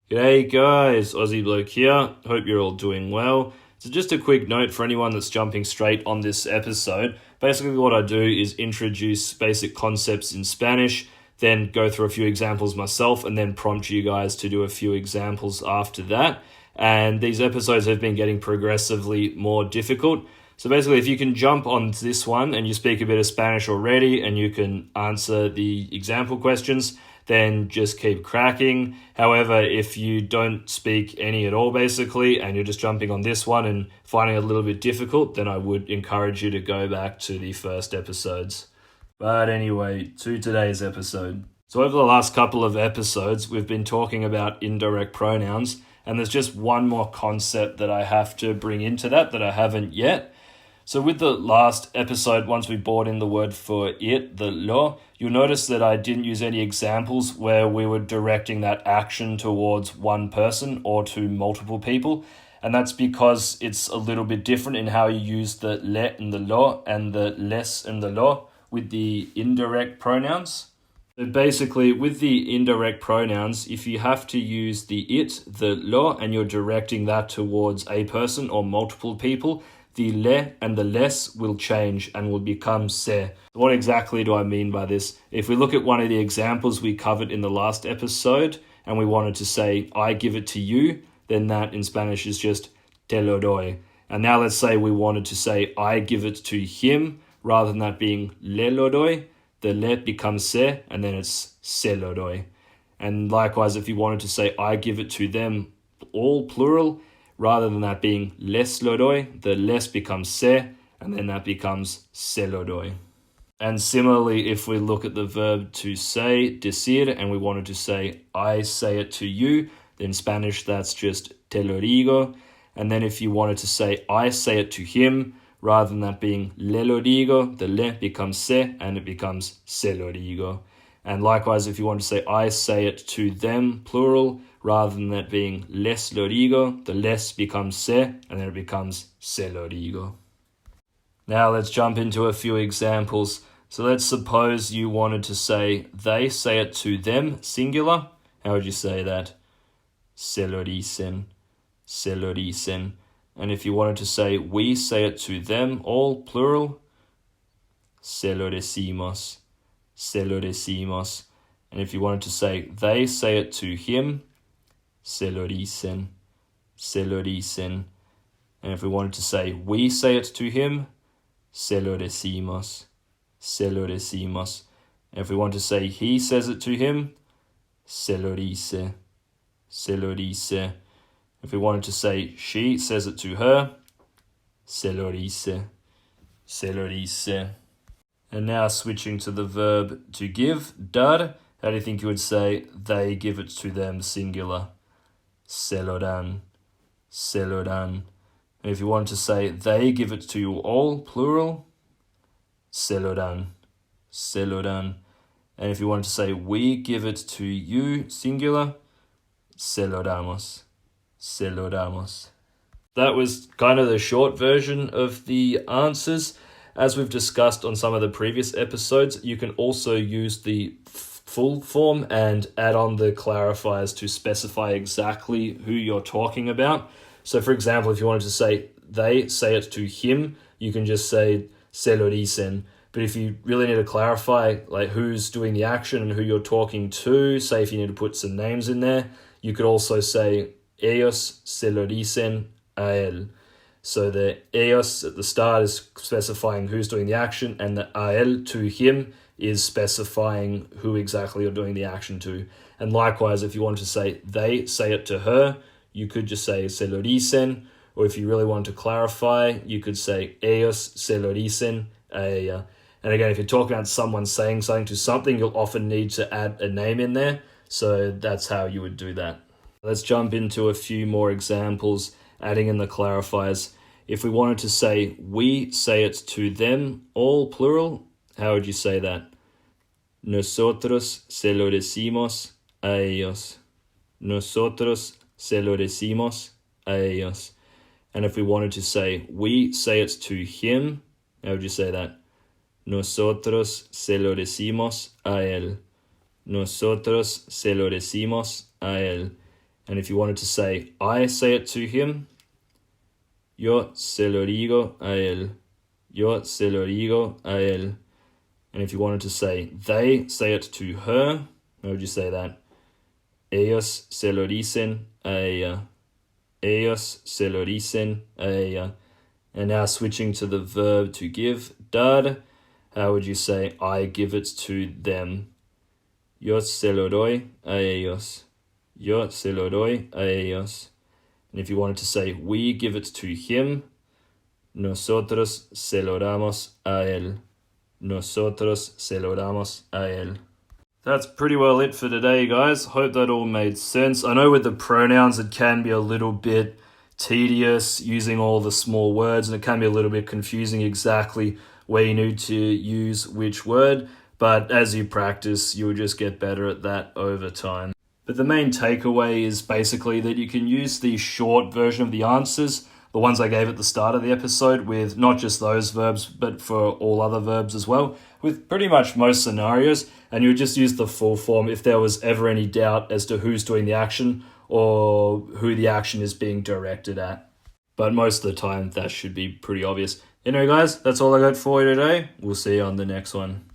G'day guys, Aussie Bloke here. Hope you're all doing well. So just a quick note for anyone that's jumping straight on this episode. Basically what I do is introduce basic concepts in Spanish, then go through a few examples myself, and then prompt you guys to do a few examples after that. And these episodes have been getting progressively more difficult. So basically, if you can jump on this one and you speak a bit of Spanish already and you can answer the example questions, then just keep cracking. However, if you don't speak any at all basically and you're just jumping on this one and finding it a little bit difficult, then I would encourage you to go back to the first episodes. But anyway, to today's episode. So over the last couple of episodes, we've been talking about indirect pronouns, and there's just one more concept that I have to bring into that I haven't yet. So with the last episode, once we brought in the word for it, the lo, you'll notice that I didn't use any examples where we were directing that action towards one person or to multiple people. And that's because it's a little bit different in how you use the le and the lo and the les and the lo with the indirect pronouns. So basically, with the indirect pronouns, if you have to use the it, the lo, and you're directing that towards a person or multiple people, the le and the les will change and will become se. What exactly do I mean by this? If we look at one of the examples we covered in the last episode and we wanted to say, I give it to you, then that in Spanish is just te lo doy. And now let's say we wanted to say, I give it to him, rather than that being le lo doy, the le becomes se, and then it's se lo doy. And likewise, if you wanted to say, I give it to them, all plural, rather than that being les lo doy, the les becomes se, and then that becomes se lo doy. And similarly, if we look at the verb to say, decir, and we wanted to say, I say it to you, then in Spanish that's just te lo digo. And then if you wanted to say, I say it to him, rather than that being le lo digo, the le becomes se, and it becomes se lo digo. And likewise, if you want to say, I say it to them, plural, rather than that being les lo digo, the les becomes se, and then it becomes se lo digo. Now let's jump into a few examples. So let's suppose you wanted to say, they say it to them, singular. How would you say that? Se lo dicen, se lo dicen. And if you wanted to say, we say it to them, all plural, se lo decimos, se lo decimos. And if you wanted to say, they say it to him, se lo dicen, se lo dicen. And if we wanted to say, we say it to him, se lo decimos, se lo decimos. And if we want to say, he says it to him, se lo dice, se lo dice. If we wanted to say, she says it to her, se lo dice, se lo dice. And now switching to the verb to give, dar, how do you think you would say, they give it to them, singular? Se lo dan, se lo dan. And if you wanted to say, they give it to you all, plural, se lo dan, se lo dan. And if you wanted to say, we give it to you, singular, se lo damos, se lo damos. That was kind of the short version of the answers. As we've discussed on some of the previous episodes, you can also use the full form and add on the clarifiers to specify exactly who you're talking about. So for example, if you wanted to say, they say it to him, you can just say, se lo dicen. But if you really need to clarify like who's doing the action and who you're talking to, say if you need to put some names in there, you could also say, ellos se lo dicen a él. So the ellos at the start is specifying who's doing the action, and the a él, to him, is specifying who exactly you're doing the action to. And likewise, if you want to say, they say it to her, you could just say, se lo dicen. Or if you really want to clarify, you could say, ellos se lo dicen a ella. And again, if you're talking about someone saying something to something, you'll often need to add a name in there. So that's how you would do that. Let's jump into a few more examples, adding in the clarifiers. If we wanted to say, we say it to them, all plural, how would you say that? Nosotros se lo decimos a ellos. Nosotros se lo decimos a ellos. And if we wanted to say, we say it to him, how would you say that? Nosotros se lo decimos a él. Nosotros se lo decimos a él. And if you wanted to say it to him, yo se lo digo a él. Yo se lo digo a él. And if you wanted to say it to her, how would you say that? Ellos se lo dicen a ella. Ellos se lo dicen a ella. And now switching to the verb to give, dar, how would you say I give it to them? Yo se lo doy a ellos. Yo se lo doy a ellos. And if you wanted to say we give it to him, nosotros se lo damos a él. Nosotros se lo damos a él. That's pretty well it for today, guys. Hope that all made sense. I know with the pronouns it can be a little bit tedious using all the small words, and it can be a little bit confusing exactly where you need to use which word, but as you practice, you'll just get better at that over time. But the main takeaway is basically that you can use the short version of the answers, the ones I gave at the start of the episode, with not just those verbs, but for all other verbs as well, with pretty much most scenarios, and you would just use the full form if there was ever any doubt as to who's doing the action or who the action is being directed at. But most of the time, that should be pretty obvious. Anyway, guys, that's all I got for you today. We'll see you on the next one.